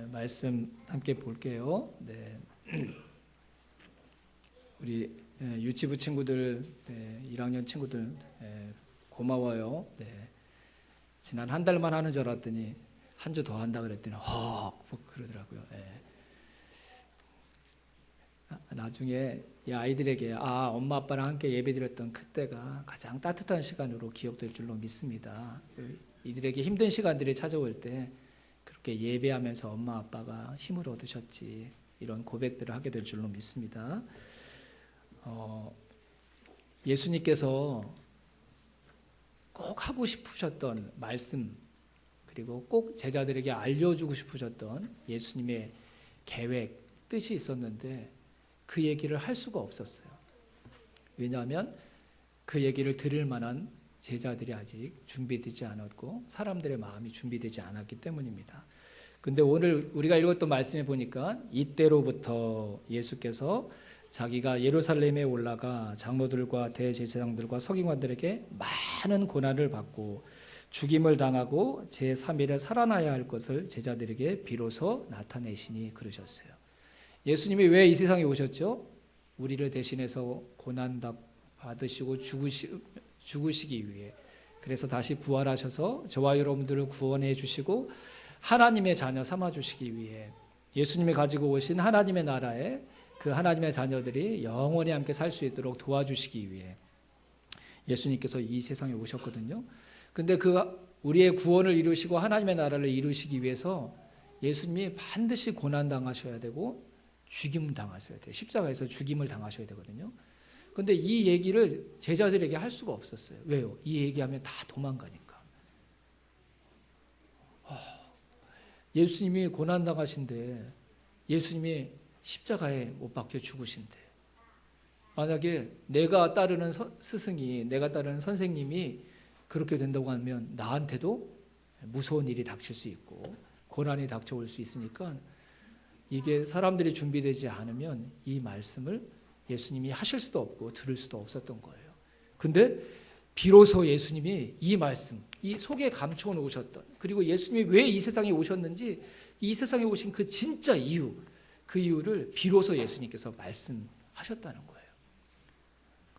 말씀 함께 볼게요. 네. 우리 유치부 친구들, 1학년 친구들 고마워요. 네. 지난 한 달만 하는 줄 알았더니 한 주 더 한다 그랬더니 그러더라고요. 네. 나중에 이 아이들에게 엄마 아빠랑 함께 예배드렸던 그때가 가장 따뜻한 시간으로 기억될 줄로 믿습니다. 이들에게 힘든 시간들이 찾아올 때 그렇게 예배하면서 엄마 아빠가 힘을 얻으셨지, 이런 고백들을 하게 될 줄로 믿습니다. 예수님께서 꼭 하고 싶으셨던 말씀, 그리고 꼭 제자들에게 알려주고 싶으셨던 예수님의 계획, 뜻이 있었는데 그 얘기를 할 수가 없었어요. 왜냐하면 그 얘기를 들을 만한 제자들이 아직 준비되지 않았고 사람들의 마음이 준비되지 않았기 때문입니다. 근데 오늘 우리가 읽었던 말씀에 보니까 이때로부터 예수께서 자기가 예루살렘에 올라가 장로들과 대제사장들과 서기관들에게 많은 고난을 받고 죽임을 당하고 제3일에 살아나야 할 것을 제자들에게 비로소 나타내시니 그러셨어요. 예수님이 왜 이 세상에 오셨죠? 우리를 대신해서 고난 받으시고 죽으시기 위해. 그래서 다시 부활하셔서 저와 여러분들을 구원해 주시고 하나님의 자녀 삼아 주시기 위해, 예수님이 가지고 오신 하나님의 나라에 그 하나님의 자녀들이 영원히 함께 살 수 있도록 도와주시기 위해 예수님께서 이 세상에 오셨거든요. 근데 우리의 구원을 이루시고 하나님의 나라를 이루시기 위해서 예수님이 반드시 고난 당하셔야 되고 죽임 당하셔야 돼요. 십자가에서 죽임을 당하셔야 되거든요. 근데 이 얘기를 제자들에게 할 수가 없었어요. 왜요? 이 얘기하면 다 도망가니까. 예수님이 고난 당하신데, 예수님이 십자가에 못 박혀 죽으신데, 만약에 내가 따르는 스승이, 내가 따르는 선생님이 그렇게 된다고 하면 나한테도 무서운 일이 닥칠 수 있고 고난이 닥쳐올 수 있으니까, 이게 사람들이 준비되지 않으면 이 말씀을 예수님이 하실 수도 없고 들을 수도 없었던 거예요. 근데 비로소 예수님이 이 말씀, 이 속에 감춰 놓으셨던, 그리고 예수님이 왜 이 세상에 오셨는지, 이 세상에 오신 그 진짜 이유, 그 이유를 비로소 예수님께서 말씀하셨다는 거예요.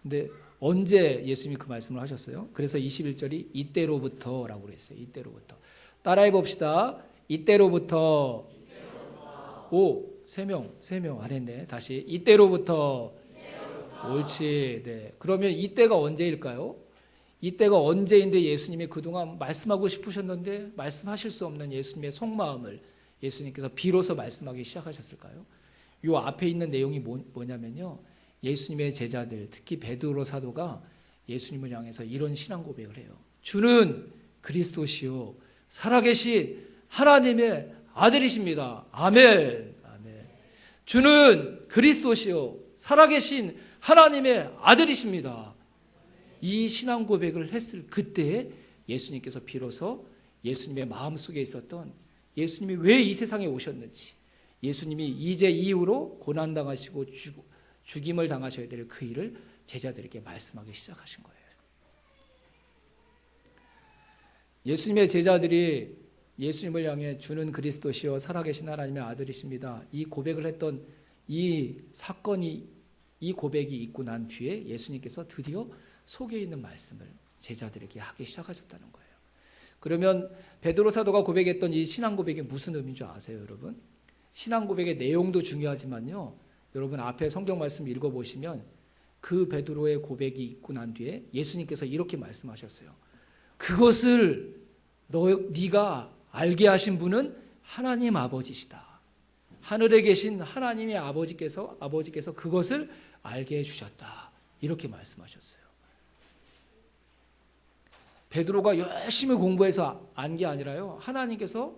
근데 언제 예수님이 그 말씀을 하셨어요? 그래서 21절이 이때로부터라고 그랬어요. 이때로부터. 따라해 봅시다. 이때로부터. 세 명 안 했네. 다시. 이때로부터. 옳지. 네. 그러면 이때가 언제일까요? 이때가 언제인데 예수님이 그동안 말씀하고 싶으셨는데 말씀하실 수 없는 예수님의 속마음을 예수님께서 비로소 말씀하기 시작하셨을까요? 이 앞에 있는 내용이 뭐냐면요, 예수님의 제자들, 특히 베드로 사도가 예수님을 향해서 이런 신앙 고백을 해요. 주는 그리스도시요 살아계신 하나님의 아들이십니다. 아멘. 아멘. 주는 그리스도시요 살아계신 하나님의 아들이십니다. 이 신앙 고백을 했을 그때 예수님께서 비로소 예수님의 마음속에 있었던, 예수님이 왜 이 세상에 오셨는지, 예수님이 이제 이후로 고난당하시고 죽임을 당하셔야 될 그 일을 제자들에게 말씀하기 시작하신 거예요. 예수님의 제자들이 예수님을 향해 주는 그리스도시요 살아계신 하나님의 아들이십니다, 이 고백을 했던 이 사건이, 이 고백이 있고 난 뒤에 예수님께서 드디어 속에 있는 말씀을 제자들에게 하기 시작하셨다는 거예요. 그러면 베드로 사도가 고백했던 이 신앙 고백이 무슨 의미인 줄 아세요, 여러분? 신앙 고백의 내용도 중요하지만요, 여러분 앞에 성경 말씀 읽어보시면 그 베드로의 고백이 있고 난 뒤에 예수님께서 이렇게 말씀하셨어요. 그것을 네가 알게 하신 분은 하나님 아버지시다. 하늘에 계신 하나님의 아버지께서 그것을 알게 해주셨다. 이렇게 말씀하셨어요. 베드로가 열심히 공부해서 안 게 아니라요, 하나님께서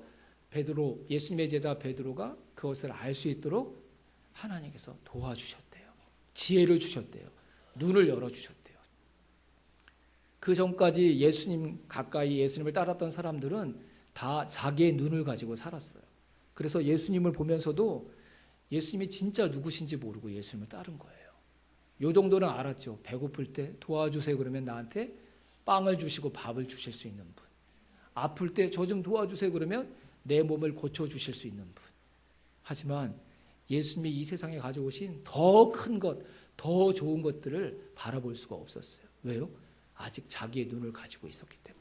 베드로, 예수님의 제자 베드로가 그것을 알 수 있도록 하나님께서 도와주셨대요. 지혜를 주셨대요. 눈을 열어주셨대요. 그 전까지 예수님 가까이 예수님을 따랐던 사람들은 다 자기의 눈을 가지고 살았어요. 그래서 예수님을 보면서도 예수님이 진짜 누구신지 모르고 예수님을 따른 거예요. 요 정도는 알았죠. 배고플 때 도와주세요 그러면 나한테 빵을 주시고 밥을 주실 수 있는 분. 아플 때 저 좀 도와주세요 그러면 내 몸을 고쳐주실 수 있는 분. 하지만 예수님이 이 세상에 가져오신 더 큰 것, 더 좋은 것들을 바라볼 수가 없었어요. 왜요? 아직 자기의 눈을 가지고 있었기 때문에.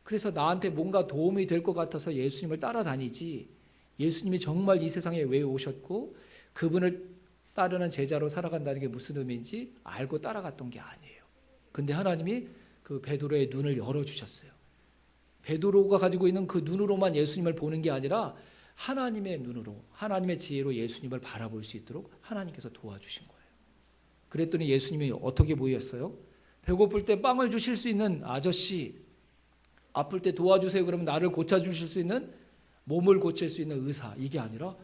그래서 나한테 뭔가 도움이 될 것 같아서 예수님을 따라다니지, 예수님이 정말 이 세상에 왜 오셨고 그분을 따르는 제자로 살아간다는 게 무슨 의미인지 알고 따라갔던 게 아니에요. 근데 하나님이 그 베드로의 눈을 열어주셨어요. 베드로가 가지고 있는 그 눈으로만 예수님을 보는 게 아니라 하나님의 눈으로, 하나님의 지혜로 예수님을 바라볼 수 있도록 하나님께서 도와주신 거예요. 그랬더니 예수님이 어떻게 보였어요? 배고플 때 빵을 주실 수 있는 아저씨, 아플 때 도와주세요 그러면 나를 고쳐주실 수 있는, 몸을 고칠 수 있는 의사, 이게 아니라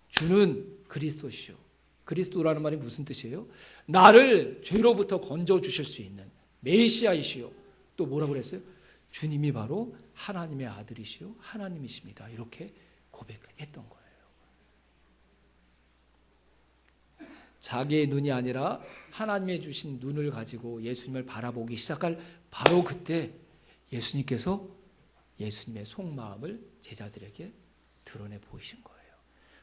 주는 그리스도시요. 그리스도라는 말이 무슨 뜻이에요? 나를 죄로부터 건져주실 수 있는 메시아이시요. 또 뭐라고 그랬어요? 주님이 바로 하나님의 아들이시요 하나님이십니다. 이렇게 고백했던 거예요. 자기의 눈이 아니라 하나님의 주신 눈을 가지고 예수님을 바라보기 시작할 바로 그때 예수님께서 예수님의 속마음을 제자들에게 드러내 보이신 거예요.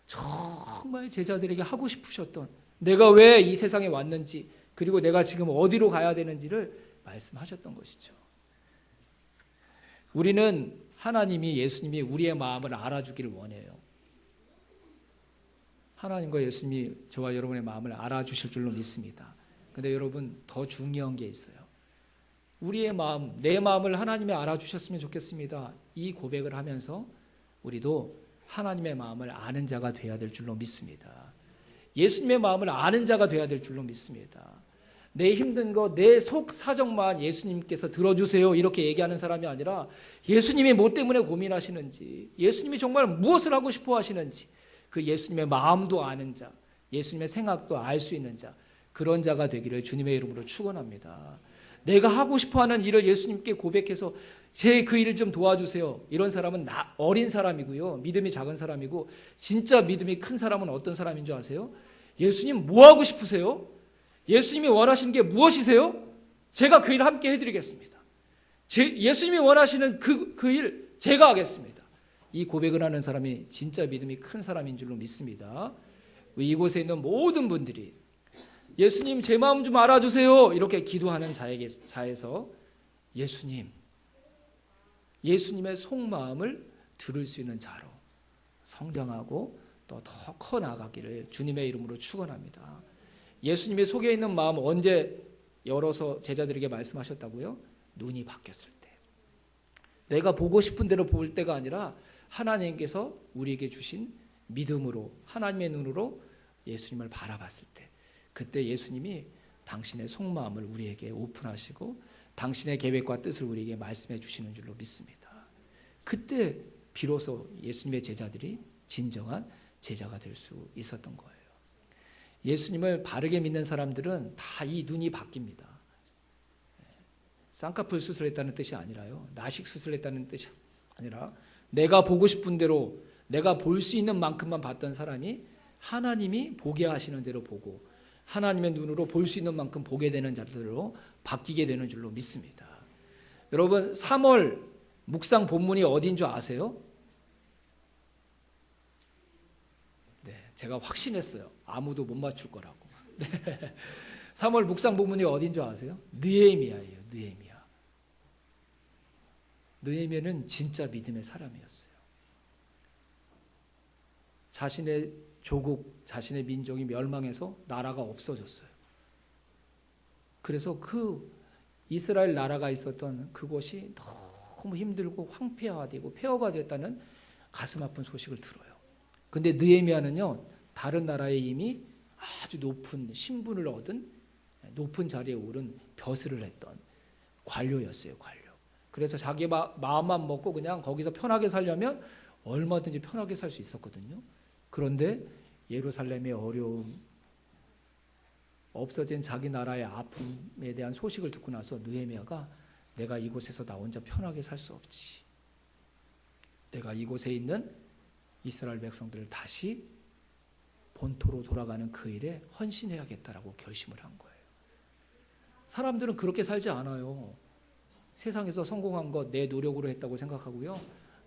정말 제자들에게 하고 싶으셨던, 내가 왜 이 세상에 왔는지, 그리고 내가 지금 어디로 가야 되는지를 말씀하셨던 것이죠. 우리는 하나님이, 예수님이 우리의 마음을 알아주기를 원해요. 하나님과 예수님이 저와 여러분의 마음을 알아주실 줄로 믿습니다. 그런데 여러분, 더 중요한 게 있어요. 우리의 마음, 내 마음을 하나님이 알아주셨으면 좋겠습니다. 이 고백을 하면서 우리도 하나님의 마음을 아는 자가 되어야 될 줄로 믿습니다. 예수님의 마음을 아는 자가 되어야 될 줄로 믿습니다. 내 힘든 거, 내 속 사정만 예수님께서 들어주세요 이렇게 얘기하는 사람이 아니라 예수님이 뭐 때문에 고민하시는지, 예수님이 정말 무엇을 하고 싶어 하시는지, 그 예수님의 마음도 아는 자, 예수님의 생각도 알 수 있는 자, 그런 자가 되기를 주님의 이름으로 축원합니다. 내가 하고 싶어하는 일을 예수님께 고백해서 제 그 일을 좀 도와주세요. 이런 사람은 어린 사람이고요. 믿음이 작은 사람이고, 진짜 믿음이 큰 사람은 어떤 사람인 줄 아세요? 예수님 뭐 하고 싶으세요? 예수님이 원하시는 게 무엇이세요? 제가 그 일 함께 해드리겠습니다. 예수님이 원하시는 그 일 제가 하겠습니다. 이 고백을 하는 사람이 진짜 믿음이 큰 사람인 줄로 믿습니다. 이곳에 있는 모든 분들이 예수님 제 마음 좀 알아주세요 이렇게 기도하는 자에서 예수님의 속마음을 들을 수 있는 자로 성장하고 또 더 커 나가기를 주님의 이름으로 축원합니다. 예수님의 속에 있는 마음 언제 열어서 제자들에게 말씀하셨다고요? 눈이 바뀌었을 때. 내가 보고 싶은 대로 볼 때가 아니라 하나님께서 우리에게 주신 믿음으로, 하나님의 눈으로 예수님을 바라봤을 때, 그때 예수님이 당신의 속마음을 우리에게 오픈하시고 당신의 계획과 뜻을 우리에게 말씀해 주시는 줄로 믿습니다. 그때 비로소 예수님의 제자들이 진정한 제자가 될 수 있었던 거예요. 예수님을 바르게 믿는 사람들은 다 이 눈이 바뀝니다. 쌍꺼풀 수술했다는 뜻이 아니라요, 나식 수술했다는 뜻이 아니라 내가 보고 싶은 대로, 내가 볼 수 있는 만큼만 봤던 사람이 하나님이 보게 하시는 대로 보고 하나님의 눈으로 볼 수 있는 만큼 보게 되는 자들로 바뀌게 되는 줄로 믿습니다. 여러분, 3월 묵상 본문이 어디인 줄 아세요? 네, 제가 확신했어요. 아무도 못 맞출 거라고. 네. 3월 묵상 본문이 어디인 줄 아세요? 느헤미야예요. 느헤미야. 느헤미야는 진짜 믿음의 사람이었어요. 자신의 조국, 자신의 민족이 멸망해서 나라가 없어졌어요. 그래서 그 이스라엘 나라가 있었던 그곳이 너무 힘들고 황폐화되고 폐허가 됐다는 가슴 아픈 소식을 들어요. 근데 느헤미야는요, 다른 나라에 이미 아주 높은 신분을 얻은, 높은 자리에 오른 벼슬을 했던 관료였어요. 관료. 그래서 자기 마음만 먹고 그냥 거기서 편하게 살려면 얼마든지 편하게 살 수 있었거든요. 그런데 예루살렘의 어려움, 없어진 자기 나라의 아픔에 대한 소식을 듣고 나서 느헤미야가 내가 이곳에서 나 혼자 편하게 살 수 없지. 내가 이곳에 있는 이스라엘 백성들을 다시 본토로 돌아가는 그 일에 헌신해야겠다라고 결심을 한 거예요. 사람들은 그렇게 살지 않아요. 세상에서 성공한 것 내 노력으로 했다고 생각하고요.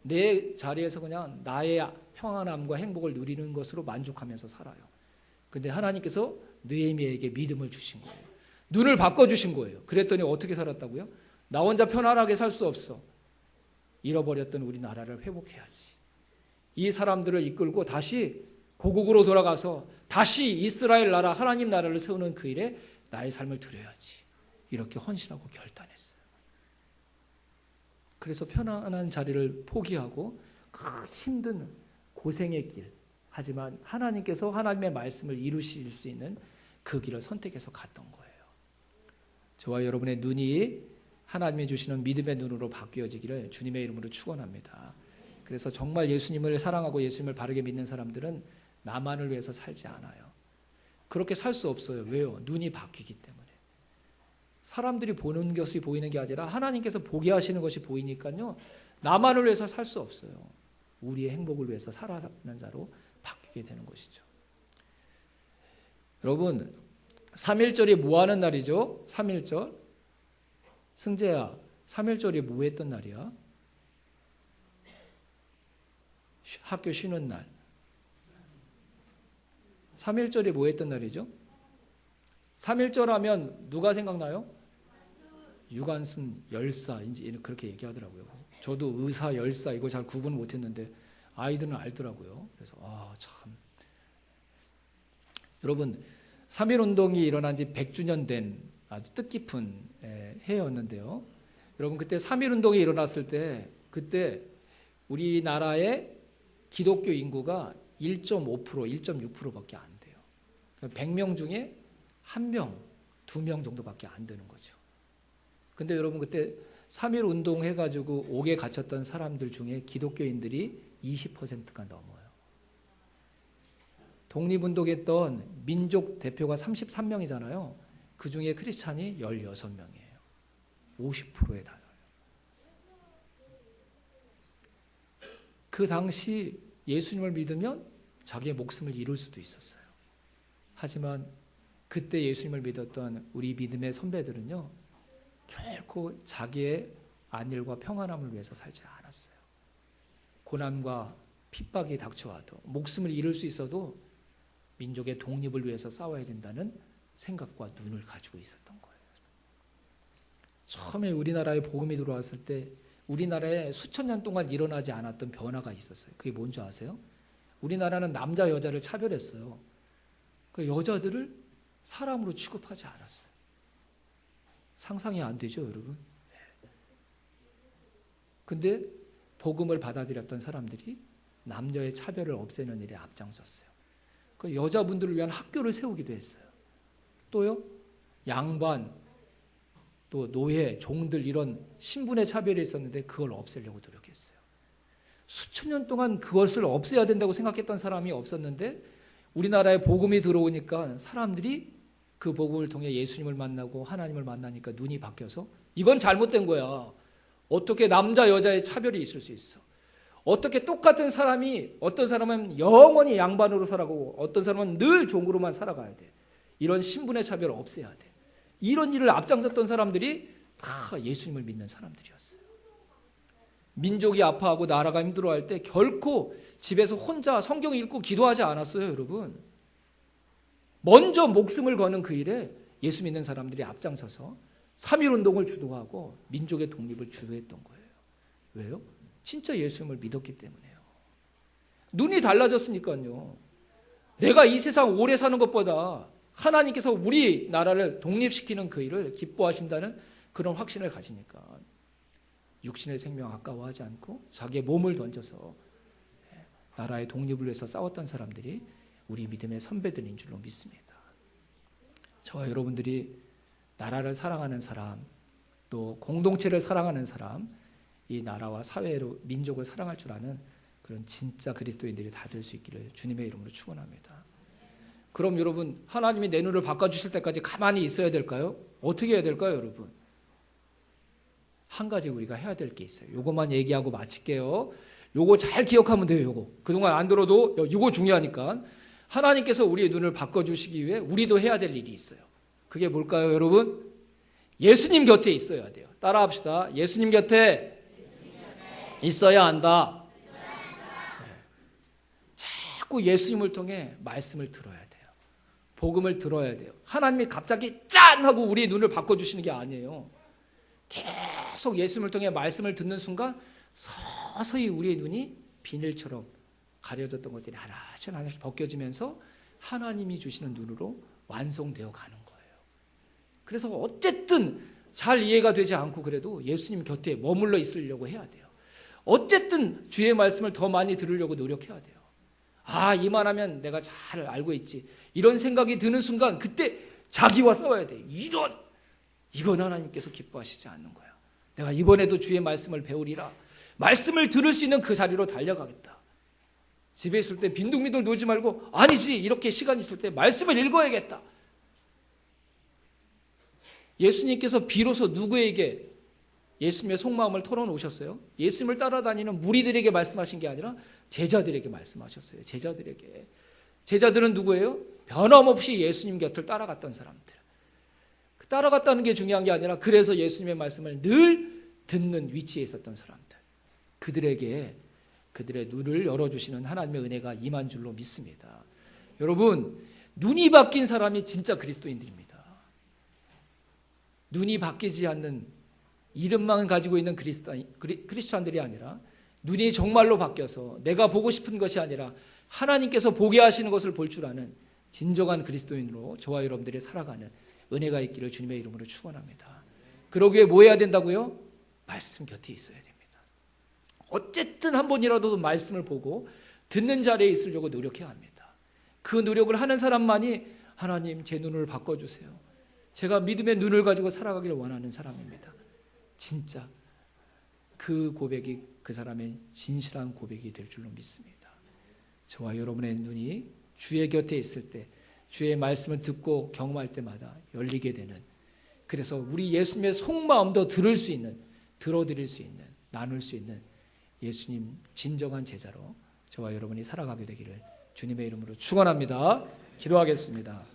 내 자리에서 그냥 나의 평안함과 행복을 누리는 것으로 만족하면서 살아요. 근데 하나님께서 느헤미야에게 믿음을 주신 거예요. 눈을 바꿔주신 거예요. 그랬더니 어떻게 살았다고요? 나 혼자 편안하게 살 수 없어. 잃어버렸던 우리 나라를 회복해야지. 이 사람들을 이끌고 다시 고국으로 돌아가서 다시 이스라엘 나라, 하나님 나라를 세우는 그 일에 나의 삶을 드려야지. 이렇게 헌신하고 결단했어요. 그래서 편안한 자리를 포기하고 그 힘든 고생의 길, 하지만 하나님께서 하나님의 말씀을 이루실 수 있는 그 길을 선택해서 갔던 거예요. 저와 여러분의 눈이 하나님이 주시는 믿음의 눈으로 바뀌어지기를 주님의 이름으로 축원합니다. 그래서 정말 예수님을 사랑하고 예수님을 바르게 믿는 사람들은 나만을 위해서 살지 않아요. 그렇게 살 수 없어요. 왜요? 눈이 바뀌기 때문에. 사람들이 보는 것이 보이는 게 아니라 하나님께서 보게 하시는 것이 보이니까요. 나만을 위해서 살 수 없어요. 우리의 행복을 위해서 살아가는 자로 바뀌게 되는 것이죠. 여러분, 3.1절이 뭐 하는 날이죠? 3.1절. 승재야, 3.1절이 뭐 했던 날이야? 학교 쉬는 날. 3.1절이 뭐 했던 날이죠? 3.1절 하면 누가 생각나요? 유관순 열사, 이제 그렇게 얘기하더라고요. 저도 의사, 열사 이거 잘 구분 못했는데 아이들은 알더라고요. 그래서 참. 여러분, 3.1운동이 일어난 지 100주년 된 아주 뜻깊은 해였는데요. 여러분, 그때 3.1운동이 일어났을 때 그때 우리나라의 기독교 인구가 1.5%, 1.6%밖에 안 돼요. 100명 중에 1명, 2명 정도밖에 안 되는 거죠. 근데 여러분, 그때 3.1 운동 해가지고 옥에 갇혔던 사람들 중에 기독교인들이 20%가 넘어요. 독립운동했던 민족 대표가 33명이잖아요. 그 중에 크리스찬이 16명이에요. 50%에 달해요. 그 당시 예수님을 믿으면 자기의 목숨을 잃을 수도 있었어요. 하지만 그때 예수님을 믿었던 우리 믿음의 선배들은요, 결코 자기의 안일과 평안함을 위해서 살지 않았어요. 고난과 핍박이 닥쳐와도 목숨을 잃을 수 있어도 민족의 독립을 위해서 싸워야 된다는 생각과 눈을 가지고 있었던 거예요. 처음에 우리나라에 복음이 들어왔을 때 우리나라에 수천 년 동안 일어나지 않았던 변화가 있었어요. 그게 뭔지 아세요? 우리나라는 남자 여자를 차별했어요. 그 여자들을 사람으로 취급하지 않았어요. 상상이 안 되죠, 여러분? 근데 복음을 받아들였던 사람들이 남녀의 차별을 없애는 일에 앞장섰어요. 그 여자분들을 위한 학교를 세우기도 했어요. 또요, 양반, 또 노예, 종들 이런 신분의 차별이 있었는데 그걸 없애려고 노력했어요. 수천 년 동안 그것을 없애야 된다고 생각했던 사람이 없었는데 우리나라에 복음이 들어오니까 사람들이 그 복음을 통해 예수님을 만나고 하나님을 만나니까 눈이 바뀌어서 이건 잘못된 거야. 어떻게 남자 여자의 차별이 있을 수 있어? 어떻게 똑같은 사람이 어떤 사람은 영원히 양반으로 살아가고 어떤 사람은 늘 종으로만 살아가야 돼. 이런 신분의 차별을 없애야 돼. 이런 일을 앞장섰던 사람들이 다 예수님을 믿는 사람들이었어요. 민족이 아파하고 나라가 힘들어할 때 결코 집에서 혼자 성경 읽고 기도하지 않았어요, 여러분. 먼저 목숨을 거는 그 일에 예수 믿는 사람들이 앞장서서 3.1 운동을 주도하고 민족의 독립을 주도했던 거예요. 왜요? 진짜 예수님을 믿었기 때문에요. 눈이 달라졌으니까요. 내가 이 세상 오래 사는 것보다 하나님께서 우리나라를 독립시키는 그 일을 기뻐하신다는 그런 확신을 가지니까 육신의 생명 아까워하지 않고 자기의 몸을 던져서 나라의 독립을 위해서 싸웠던 사람들이 우리 믿음의 선배들인 줄로 믿습니다. 저와 여러분들이 나라를 사랑하는 사람, 또 공동체를 사랑하는 사람, 이 나라와 사회로 민족을 사랑할 줄 아는 그런 진짜 그리스도인들이 다 될 수 있기를 주님의 이름으로 축원합니다. 그럼 여러분, 하나님이 내 눈을 바꿔주실 때까지 가만히 있어야 될까요? 어떻게 해야 될까요, 여러분? 한 가지 우리가 해야 될 게 있어요. 요것만 얘기하고 마칠게요. 요거 잘 기억하면 돼요, 요거. 그동안 안 들어도 요거 중요하니까. 하나님께서 우리의 눈을 바꿔주시기 위해 우리도 해야 될 일이 있어요. 그게 뭘까요, 여러분? 예수님 곁에 있어야 돼요. 따라합시다. 예수님 곁에 있어야 한다. 자꾸 예수님을 통해 말씀을 들어야 돼요. 복음을 들어야 돼요. 하나님이 갑자기 짠 하고 우리의 눈을 바꿔주시는 게 아니에요. 계속 예수님을 통해 말씀을 듣는 순간 서서히 우리의 눈이 비늘처럼 가려졌던 것들이 하나씩 벗겨지면서 하나님이 주시는 눈으로 완성되어 가는 거예요. 그래서 어쨌든 잘 이해가 되지 않고 그래도 예수님 곁에 머물러 있으려고 해야 돼요. 어쨌든 주의 말씀을 더 많이 들으려고 노력해야 돼요. 아, 이만하면 내가 잘 알고 있지. 이런 생각이 드는 순간 그때 자기와 싸워야 돼요. 이건 하나님께서 기뻐하시지 않는 거야. 내가 이번에도 주의 말씀을 배우리라. 말씀을 들을 수 있는 그 자리로 달려가겠다. 집에 있을 때 빈둥빈둥 놀지 말고 아니지, 이렇게 시간 있을 때 말씀을 읽어야겠다. 예수님께서 비로소 누구에게 예수님의 속마음을 털어놓으셨어요? 예수님을 따라다니는 무리들에게 말씀하신 게 아니라 제자들에게 말씀하셨어요. 제자들은 누구예요? 변함없이 예수님 곁을 따라갔던 사람들. 따라갔다는 게 중요한 게 아니라 그래서 예수님의 말씀을 늘 듣는 위치에 있었던 사람들. 그들에게 그들의 눈을 열어주시는 하나님의 은혜가 임한 줄로 믿습니다. 여러분, 눈이 바뀐 사람이 진짜 그리스도인들입니다. 눈이 바뀌지 않는 이름만 가지고 있는 크리스찬들이 아니라 눈이 정말로 바뀌어서 내가 보고 싶은 것이 아니라 하나님께서 보게 하시는 것을 볼 줄 아는 진정한 그리스도인으로 저와 여러분들이 살아가는 은혜가 있기를 주님의 이름으로 축원합니다. 그러기 위해 뭐 해야 된다고요? 말씀 곁에 있어야 됩니다. 어쨌든 한 번이라도 말씀을 보고 듣는 자리에 있으려고 노력해야 합니다. 그 노력을 하는 사람만이 하나님 제 눈을 바꿔주세요. 제가 믿음의 눈을 가지고 살아가기를 원하는 사람입니다. 진짜 그 고백이 그 사람의 진실한 고백이 될 줄로 믿습니다. 저와 여러분의 눈이 주의 곁에 있을 때 주의 말씀을 듣고 경험할 때마다 열리게 되는, 그래서 우리 예수님의 속마음도 들을 수 있는, 들어드릴 수 있는, 나눌 수 있는 예수님 진정한 제자로 저와 여러분이 살아가게 되기를 주님의 이름으로 축원합니다. 기도하겠습니다.